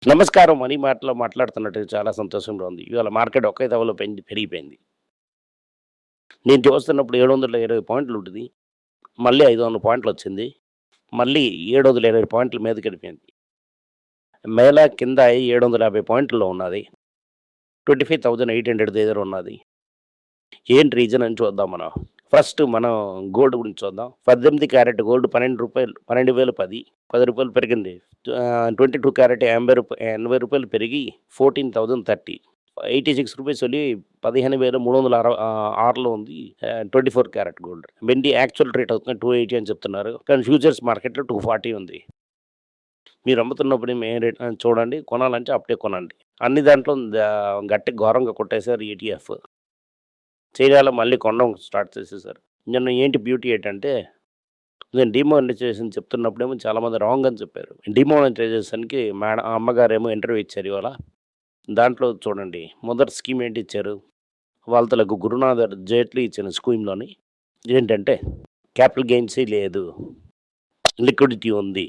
నమస్కారం. మనీ మాటలో మాట్లాడుతున్నట్టు చాలా సంతోషంగా ఉంది. ఇవాళ మార్కెట్ ఒకే దెబ్బలో పెరిగిపోయింది. నేను చూస్తున్నప్పుడు 720 పాయింట్లు ఉంటది. మళ్ళీ 500 పాయింట్లొచ్చింది. మళ్ళీ 720 పాయింట్ల మీదకెళ్ళిపోయింది. కింద 750 పాయింట్లలో ఉన్నది. 25,800 దగ్గర ఉన్నది. ఏంటి రీజన్ అని చూద్దాం మనం. ఫస్ట్ మనం గోల్డ్ గురించి చూద్దాం. 18 క్యారెట్ గోల్డ్ రూ. 12,010 రూ. 10 పెరిగింది. 22 క్యారెట్ రూ. 80 పెరిగి 14,030. రూ. 86 వెళ్ళి 15,306లో ఉంది. 24 క్యారెట్ గోల్డ్. వెండి యాక్చువల్ రేట్ అవుతుంది 280 అని చెప్తున్నారు. కానీ ఫ్యూచర్స్ మార్కెట్‌లో 240 ఉంది. మీరు అమ్ముతున్నప్పుడు ఏ రేట్ చూడండి. కొనాలంటే అప్పుడే కొనండి. అన్ని దాంట్లో గట్టి ఘోరంగా కొట్టేశారు ఈటీఎఫ్. చైనాలో మళ్ళీ కొనడం స్టార్ట్ చేసేసారు. నిన్న ఏంటి బ్యూటీ ఏంటంటే, నేను డీమానిటైజేషన్ చెప్తున్నప్పుడేమో చాలామంది రాంగ్ అని చెప్పారు. డీమానిటైజేషన్‌కి అమ్మగారేమో ఇంటర్వ్యూ ఇచ్చారు ఇవాళ. దాంట్లో చూడండి మొదటి స్కీమ్ ఏంటి ఇచ్చారు? వాళ్ళ తాలూకు గురునాథర్ జైట్లీ ఇచ్చిన స్కీమ్‌లోని ఏంటంటే, క్యాపిటల్ గెయిన్సే లేదు. లిక్విడిటీ ఉంది.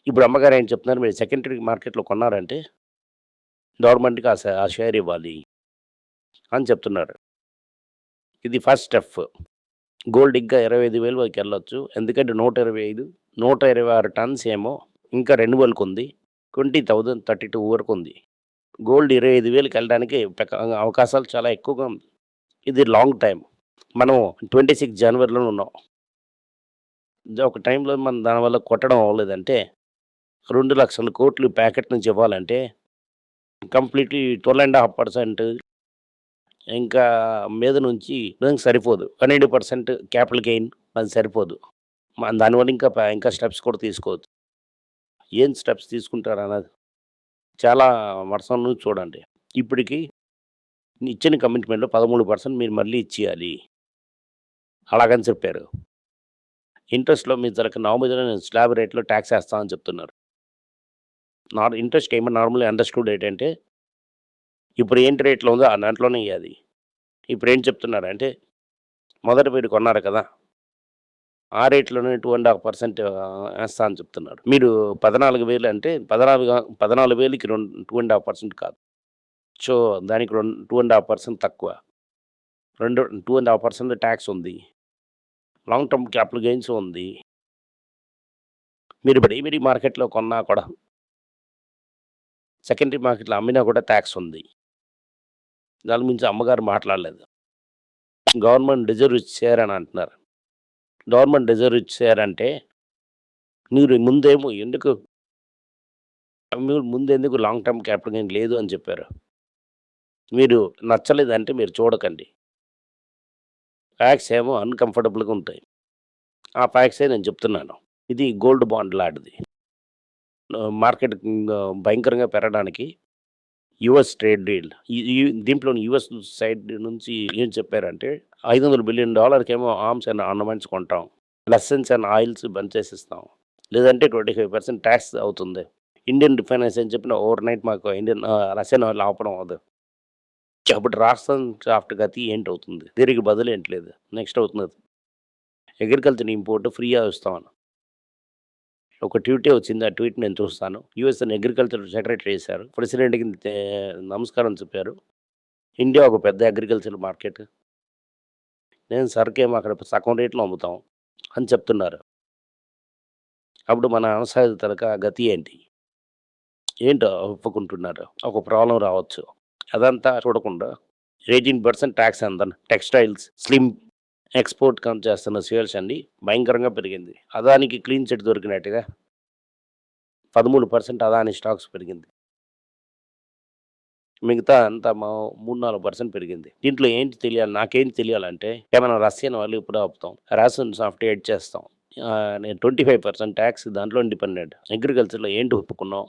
ఇప్పుడు అమ్మగారు ఏం చెప్తున్నారు, మీరు సెకండరీ మార్కెట్‌లో కొన్నారంటే గవర్నమెంట్‌కి ఆ షేర్ ఇవ్వాలి అని చెప్తున్నారు. ఇది ఫస్ట్ స్టెప్. గోల్డ్ ఇంకా 25,000 వరకెళ్ళొచ్చు. ఎందుకంటే 125, 126 టన్స్ ఏమో ఇంకా రెన్యువల్‌కుంది. 20,032 వరకుంది. గోల్డ్ 25,000కి వెళ్ళడానికి అవకాశాలు చాలా ఎక్కువగా ఉంది. ఇది లాంగ్ టైమ్. మనం 26 జనవరిలో ఉన్నాం. ఒక టైంలో మనం దానివల్ల కొట్టడం అవ్వలేదంటే 2,00,000 కోట్లు ప్యాకెట్ నుంచి ఇవ్వాలంటే కంప్లీట్‌లీ 12.5% ఇంకా మీద నుంచి దానికి సరిపోదు. 12% క్యాపిటల్ గెయిన్ అది సరిపోదు. దానివల్ల ఇంకా స్టెప్స్ కూడా తీసుకోవచ్చు. ఏం స్టెప్స్ తీసుకుంటారన్నది చాలా వర్షం నుంచి చూడండి. ఇప్పటికి ఇచ్చిన కమిట్మెంట్‌లో 13% మీరు మళ్ళీ ఇచ్చేయాలి. అలాగని చెప్పారు. ఇంట్రెస్ట్‌లో మీ తరక నామినల్ స్లాబ్ రేట్‌లో టాక్స్ ఏస్తామని చెప్తున్నారు. ఇంట్రెస్ట్ ఏమో నార్మల్లీ అండర్‌స్టూడ్ ఏంటంటే, ఇప్పుడు ఏంటి రేట్‌లో ఉందో ఆ దాంట్లోనే ఎయ్యాలి. ఇప్పుడేం చెప్తున్నారంటే, మొదట మీరు కొన్నారు కదా! ఆ రేట్‌లోనే 2.5% ఏస్తా అని చెప్తున్నారు. మీరు 14,000 అంటే 14,000కి 2.5% కాదు. సో, దానికి 2.5% తక్కువ. 2.5% టాక్స్ ఉంది. లాంగ్ టర్మ్ క్యాపిటల్ గెయిన్స్ ఉంది. మీరు ప్రైమరీ మార్కెట్‌లో కొన్నా కూడా, సెకండరీ మార్కెట్‌లో అమ్మినా కూడా టాక్స్ ఉంది. దాని గురించి అమ్మగారు మాట్లాడలేదు. గవర్నమెంట్ రిజర్వ్ ఇచ్చేసారని అంటున్నారు. గవర్నమెంట్ రిజర్వ్ ఇచ్చేసారంటే, మీరు ముందెందుకు లాంగ్ టర్మ్ క్యాపిటల్ గెయిన్ లేదు అని చెప్పారు. మీరు నచ్చలేదంటే మీరు చూడకండి. ఫ్యాక్ట్స్ ఏమో అన్‌కంఫర్టబుల్‌గా ఉంటాయి. ఆ ఫ్యాక్ట్సే నేను చెప్తున్నాను. ఇది గోల్డ్ బాండ్ లాంటిది. మార్కెట్ భయంకరంగా పెరగడానికి యూఎస్ ట్రేడ్ డీల్. ఈ ఈ దీంట్లోని యూఎస్ సైడ్ నుంచి ఏం చెప్పారంటే $500 బిలియన్ ఆర్మ్స్ అండ్ ఆర్నమెంట్స్ కొంటాం. లెసన్స్ అండ్ ఆయిల్స్ బంద్ చేసేస్తాం. లేదంటే 25% టాక్స్ అవుతుంది. ఇండియన్ రిఫైనరీస్ అని చెప్పిన ఓవర్‌నైట్ మాకు రష్యన్ ఆయిల్ ఆపడం అవ్వదు. అప్పుడు రాజస్థాన్ సాఫ్ట్ గతి ఏంటవుతుంది? దీనికి బదులు ఏంటి లేదు. నెక్స్ట్ అవుతున్నది. అగ్రికల్చర్ ఇంపోర్ట్ ఫ్రీగా ఇస్తామని. ఒక ట్వీటే వచ్చింది. ఆ ట్వీట్ నేను చూస్తాను. యూఎస్‌ని అగ్రికల్చర్ సెక్రటరీ చేశారు. ప్రెసిడెంట్‌కి నమస్కారం చెప్పారు. ఇండియా ఒక పెద్ద అగ్రికల్చర్ మార్కెట్. నేను సరుకేమో అక్కడ సగం రేట్‌లో అమ్ముతాం అని చెప్తున్నారు. అప్పుడు మన వ్యవసాయ తరక గతి ఏంటి? ఏంటో ఒప్పుకుంటున్నారు. ఒక ప్రాబ్లమ్ రావచ్చు. అదంతా చూడకుండా 18% టాక్స్ ఎంతన టెక్స్‌టైల్స్, స్లిమ్ ఎక్స్‌పోర్ట్ చేస్తున్న సేల్స్ అండి భయంకరంగా పెరిగింది. అదానికి క్లీన్ చిట్ దొరికినట్టుగా 13% అదాని స్టాక్స్ పెరిగింది. మిగతా అంతా 3, 4% పెరిగింది. దీంట్లో ఏంటి తెలియాలి? నాకేంటి తెలియాలంటే ఏమైనా రష్యన్ ఆయిల్ ఎప్పుడు ఆపుతాం? రాషన్ సాఫ్ట్ ఎడ్ చేస్తాం. నేను 25% టాక్స్ దాంట్లో డిపెండెంట్. అగ్రికల్చర్‌లో ఏంటి ఒప్పుకున్నాం?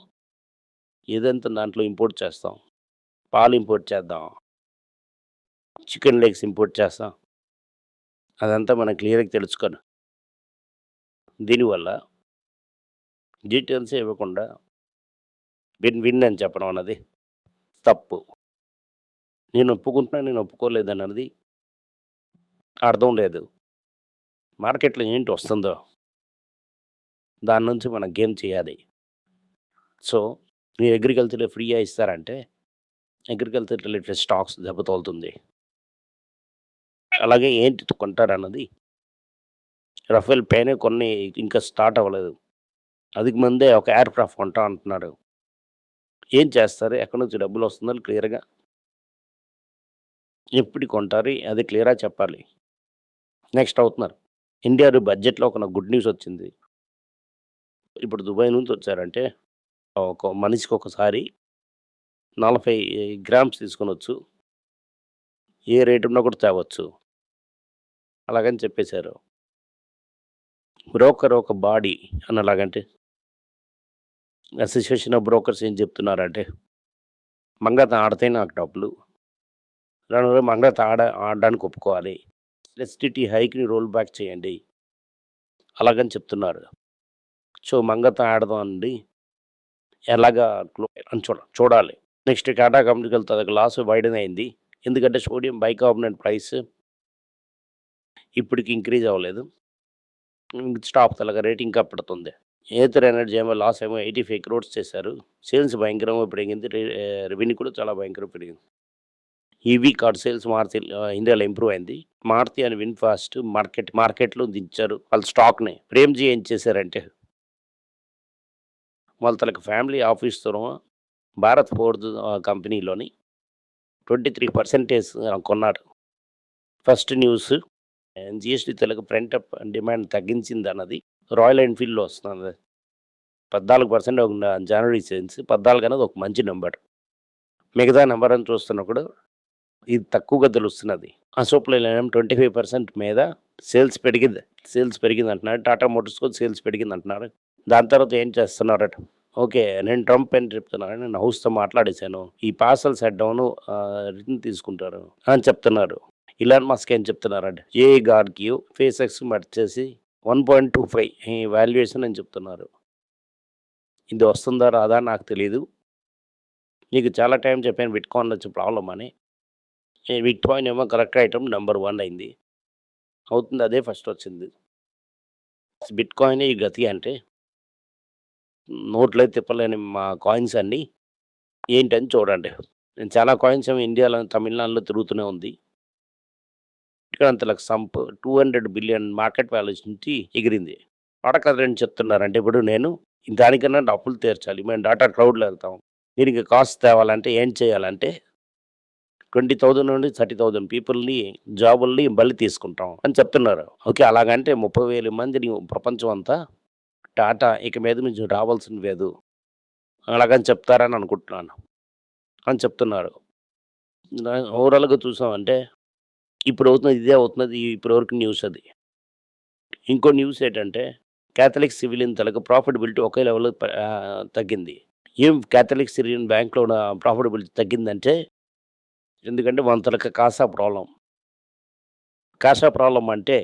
ఏదంతా దాంట్లో ఇంపోర్ట్ చేస్తాం. పాలు ఇంపోర్ట్ చేద్దాం. చికెన్ లెగ్స్ ఇంపోర్ట్ చేస్తాం. అదంతా మనం క్లియర్‌గా తెలుసుకోను. దీనివల్ల డీటెయిల్సే ఇవ్వకుండా విన్ అని చెప్పడం అన్నది తప్పు. నేను ఒప్పుకుంటున్నా, నేను ఒప్పుకోలేదన్నది అర్థం లేదు. మార్కెట్‌లో ఏంటి వస్తుందో దాని నుంచి మనం గేమ్ చేయాలి. సో మీరు అగ్రికల్చర్‌లో ఫ్రీగా ఇస్తారంటే, అగ్రికల్చర్ రిలేటెడ్ స్టాక్స్ దెబ్బతోలుతుంది. అలాగే ఏంటి కొంటారన్నది రఫేల్ పైనే కొన్ని ఇంకా స్టార్ట్ అవ్వలేదు. అదికి ముందే ఒక ఎయిర్‌క్రాఫ్ట్ కొంటా అంటున్నారు. ఏం చేస్తారు? ఎక్కడి నుంచి డబ్బులొస్తుందని క్లియర్‌గా ఎప్పుడు కొంటారు? అది క్లియర్‌గా చెప్పాలి. నెక్స్ట్ అవుతున్నారు. ఇండియా బడ్జెట్‌లో ఒక నాకు గుడ్ న్యూస్ వచ్చింది. ఇప్పుడు దుబాయ్ నుంచి వచ్చారంటే, ఒక మనిషికి ఒకసారి 40 గ్రామ్స్ తీసుకొనొచ్చు. ఏ రేట్ ఉన్నా కూడా తేవచ్చు. అలాగని చెప్పేశారు. బ్రోకర్ ఒక బాడీ అని ఎలాగంటే, అసోసియేషన్ ఆఫ్ బ్రోకర్స్ ఏం చెప్తున్నారంటే, మంగత ఆడితే నాకు డబ్బులు. దానివల్ల మంగత ఆడడానికి ఒప్పుకోవాలి. ఎస్టీటీ హైక్‌ని రోల్ బ్యాక్ చేయండి. అలాగని చెప్తున్నారు. సో, మంగత ఆడదాం అండి. ఎలాగా అని చూడాలి. నెక్స్ట్ టాటా కంపెనీకెళ్తే అదొక లాస్ వైడెన్ అయింది. ఎందుకంటే సోడియం బైకార్బోనేట్ ప్రైస్ ఇప్పటికి ఇంక్రీజ్ అవ్వలేదు. స్టాప్ అలాగా రేట్ ఇంకా పడుతుంది. ఏథర్ ఎనర్జీ ఏమో లాస్ ఏమో 85 క్రోర్స్ చేశారు. సేల్స్ భయంకరంగా పెరిగింది. రెవెన్యూ కూడా చాలా భయంకరంగా పెరిగింది. ఈవీ కార్ సేల్స్ మారుతి ఇండియాలో ఇంప్రూవ్ అయింది. మారుతి అండ్ విన్‌ఫాస్ట్ మార్కెట్‌లో దించారు వాళ్ళ స్టాక్‌ని. ప్రేమ్‌జీ ఏం చేశారంటే, వాళ్ళ తనకి ఫ్యామిలీ ఆఫీస్‌తోను భారత్ ఫోర్జ్ కంపెనీలోని 23% కొన్నారు. ఫస్ట్ న్యూస్ జీఎస్టీ తెలక ఫ్రంట్ అప్ డిమాండ్ తగ్గించిందన్నది రాయల్ ఎన్‌ఫీల్డ్‌లో వస్తున్నది. 14% జనవరి సేల్స్ 14 అనేది ఒక మంచి నంబర్. మిగతా నంబర్ అని చూస్తున్నప్పుడు ఇది తక్కువగా తెలుస్తున్నది. అశోక్ లేలాండ్ 25% మీద సేల్స్ పెరిగింది. సేల్స్ పెరిగిందంటున్నారు. టాటా మోటార్స్ కూడా సేల్స్ పెరిగిందంటున్నారు. దాని తర్వాత ఏం చేస్తున్నారట? ఓకే. నేను ట్రంప్ అని చెప్తున్నాను. నేను హౌస్‌తో మాట్లాడేసాను. ఈ పార్సెల్ సెట్ డౌను రిటర్న్ తీసుకుంటారు అని చెప్తున్నారు. ఇలాన్ మస్క్ ఏం చెప్తున్నారంటే, ఏఐ గార్డ్‌కి ఫేస్‌ఎక్స్ మెర్జ్ చేసి 1.25 ఈ వాల్యుయేషన్ అని చెప్తున్నారు. ఇది వస్తుందా? రాదా? నాకు తెలీదు. నీకు చాలా టైం చెప్పాను బిట్‌కాయిన్‌లో వచ్చే ప్రాబ్లమ్ అని. ఈ బిట్‌కాయిన్ ఏమో కరెక్ట్ ఐటెమ్ నంబర్ 1 అయింది. అవుతుంది అదే ఫస్ట్ వచ్చింది. బిట్‌కాయినే ఈ గతి అంటే నోట్లో తిప్పలేని మా కాయిన్స్ అన్నీ ఏంటని చూడండి. నేను చాలా కాయిన్స్ ఏమో ఇండియాలో, తమిళనాడులో తిరుగుతూనే ఉంది. ఇక్కడ అంతలకు సంప్ 200 బిలియన్ మార్కెట్ వాల్యూస్ నుంచి ఎగిరింది. వాడకదని చెప్తున్నారంటే ఇప్పుడు నేను దానికన్నా అప్పులు తీర్చాలి. మేము డాటా క్లౌడ్‌లో వెళ్తాం. దీనికి కాస్ట్ తేవాలంటే ఏం చేయాలంటే 20,000 నుండి 30,000 పీపుల్‌ని జాబుల్ని బలి తీసుకుంటాం అని చెప్తున్నారు. ఓకే. అలాగంటే 30,000 మందిని ప్రపంచం అంతా టాటా ఇక మీద నుంచి రావాల్సింది లేదు. అలాగని చెప్తారని అనుకుంటున్నాను అని చెప్తున్నారు. ఓవరాల్‌గా చూసామంటే ఇప్పుడు అవుతున్నది ఇదే అవుతున్నది. ఇప్పటి వరకు న్యూస్ అది. ఇంకో న్యూస్ ఏంటంటే కాథలిక్ సివిలియన్ తాలూకా ప్రాఫిటబిలిటీ ఒకే లెవెల్‌లో తగ్గింది. ఏం కాథలిక్ సిరియన్ బ్యాంక్‌లో ప్రాఫిటబిలిటీ తగ్గిందంటే ఎందుకంటే వాళ్ళ తాలూకా కాసా ప్రాబ్లమ్. ప్రాబ్లమ్ అంటే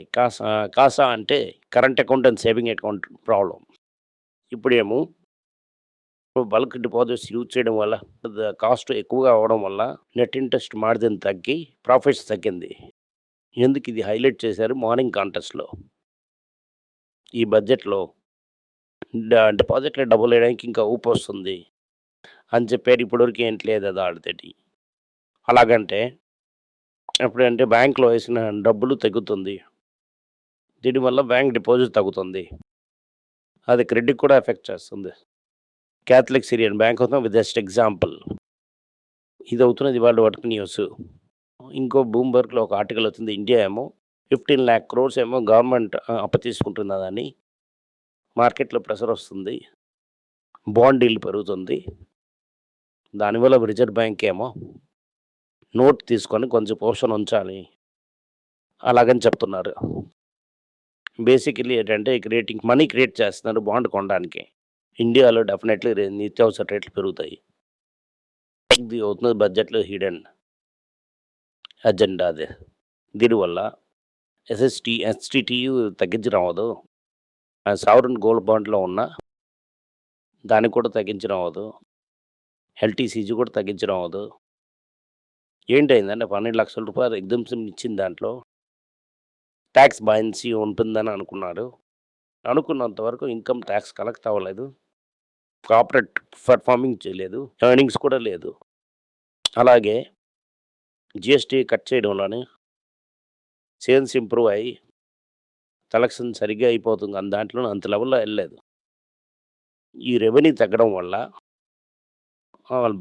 కాసా అంటే current account and saving account problem. ఇప్పుడేమో బల్క్ డిపాజిట్స్ యూజ్ చేయడం వల్ల కాస్ట్ ఎక్కువగా అవ్వడం వల్ల నెట్ ఇంట్రెస్ట్ మార్జిన్ తగ్గి ప్రాఫిట్స్ తగ్గింది. ఎందుకు ఇది హైలైట్ చేశారు మార్నింగ్ కాంటెస్ట్‌లో. ఈ బడ్జెట్‌లో డిపాజిట్‌లు డబుల్ వేయడానికి ఇంకా ఊపొస్తుంది అని చెప్పారు. ఇప్పటివరకు ఏంటి లేదు అది ఆడితేటి. అలాగంటే ఎప్పుడంటే బ్యాంక్‌లో వేసిన డబ్బులు తగ్గుతుంది. దీనివల్ల బ్యాంక్ డిపాజిట్ తగ్గుతుంది. అది క్రెడిట్ కూడా ఎఫెక్ట్ చేస్తుంది. క్యాథలిక్ సిరియన్ బ్యాంక్ అవుతాం విత్ జస్ట్ ఎగ్జాంపుల్. ఇది అవుతున్నది ఇవాళ వరకు న్యూస్. ఇంకో బ్లూంబర్గ్‌లో ఒక ఆర్టికల్ వచ్చింది. ఇండియా ఏమో 15,00,000 క్రోర్స్ ఏమో గవర్నమెంట్ అప్పు తీసుకుంటున్నదని మార్కెట్‌లో ప్రెషర్ వస్తుంది. బాండ్ ఈల్డ్ పెరుగుతుంది. దానివల్ల రిజర్వ్ బ్యాంక్ ఏమో నోట్ తీసుకొని కొంచెం పోర్షన్ ఉంచాలి. అలాగని చెప్తున్నారు. బేసికల్లీ ఏంటంటే మనీ క్రియేట్ చేస్తున్నారు బాండ్ కొనడానికి. ఇండియాలో డెఫినెట్‌లీ నిత్యావసర రేట్లు పెరుగుతాయి. ఇది అవుతున్నది బడ్జెట్‌లో హిడెన్ అజెండా అది. దీనివల్ల ఎస్‌టిటియు తగ్గించడం అవ్వదు. సావరిన్ గోల్డ్ బాండ్‌లో ఉన్న దాన్ని కూడా తగ్గించడం అవ్వదు. ఎల్‌టిసిజి కూడా తగ్గించడం అవ్వదు. ఏంటయిందంటే రూ. 12,00,000 ఎగ్జామ్షన్ ఇచ్చిన దాంట్లో టాక్స్ బయాన్సీ ఉంటుందని అనుకున్నారు. అనుకున్నంత వరకు ఇన్‌కమ్ టాక్స్ కలెక్ట్ అవ్వలేదు. కార్పొరేట్ పెర్ఫార్మింగ్ చేయలేదు. ఎర్నింగ్స్ కూడా లేదు. అలాగే జీఎస్టీ కట్ చేయడంలోనే సేల్స్ ఇంప్రూవ్ అయ్యి కలెక్షన్ సరిగ్గా అయిపోతుంది. కానీ దాంట్లోనే అంత లెవెల్‌లో ఎళ్ళలేదు. ఈ రెవెన్యూ తగ్గడం వల్ల వాళ్ళు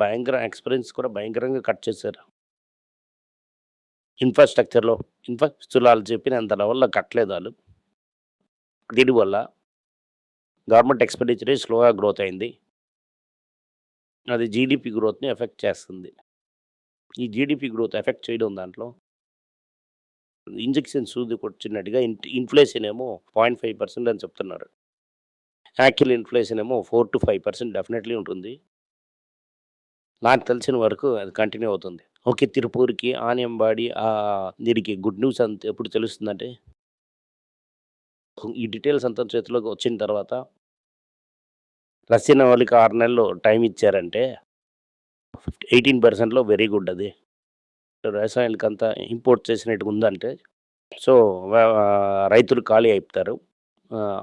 ఎక్స్‌పెన్స్ కూడా భయంకరంగా కట్ చేశారు. ఇన్‌ఫ్రాస్ట్రక్చర్‌లో ఆళ్ళు చెప్పినంత లెవెల్‌లో కట్టలేదు ఆళ్ళు. దీనివల్ల గవర్నమెంట్ ఎక్స్‌పెండిచరే స్లోగా గ్రోత్ అయింది. అది జీడీపీ గ్రోత్‌ని ఎఫెక్ట్ చేస్తుంది. ఈ జీడీపీ గ్రోత్ ఎఫెక్ట్ చేయడం దాంట్లో ఇంజెక్షన్ సూది కొట్టినట్టుగా ఇన్‌ఫ్లేషన్ ఏమో 0.5% అని చెప్తున్నారు. యాక్చువల్ ఇన్‌ఫ్లేషన్ ఏమో 4-5% డెఫినెట్‌లీ ఉంటుంది. నాకు తెలిసిన వరకు అది కంటిన్యూ అవుతుంది. ఓకే. తిరుపూర్‌కి, ఆనియంబాడి దీనికి గుడ్ న్యూస్ ఎప్పుడు తెలుస్తుందంటే ఈ డీటెయిల్స్ అంతా చేతిలోకి వచ్చిన తర్వాత రష్యన్ వాళ్ళకి 6 నెలలు టైం ఇచ్చారంటే 18%లో వెరీ గుడ్ అది. వ్యవసాయానికంతా ఇంపోర్ట్ చేసినట్టుగా ఉందంటే సో, రైతులు ఖాళీ అయిపోతారు.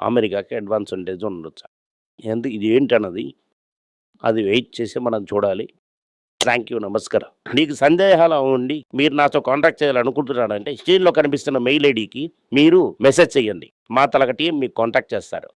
అమెరికాకి అడ్వాంటేజ్ ఉండొచ్చు. ఇది ఏంటన్నది అది వెయిట్ చేసి మనం చూడాలి. Thank you. నమస్కారం. మీకు సందేహాలు ఉండి మీరు నాతో కాంటాక్ట్ చేయాలనుకుంటున్నారంటే స్క్రీన్‌లో కనిపిస్తున్న మెయిల్ ఐడీకి మీరు మెసేజ్ చేయండి. మా తలక టీమ్ మీకు కాంటాక్ట్ చేస్తారు.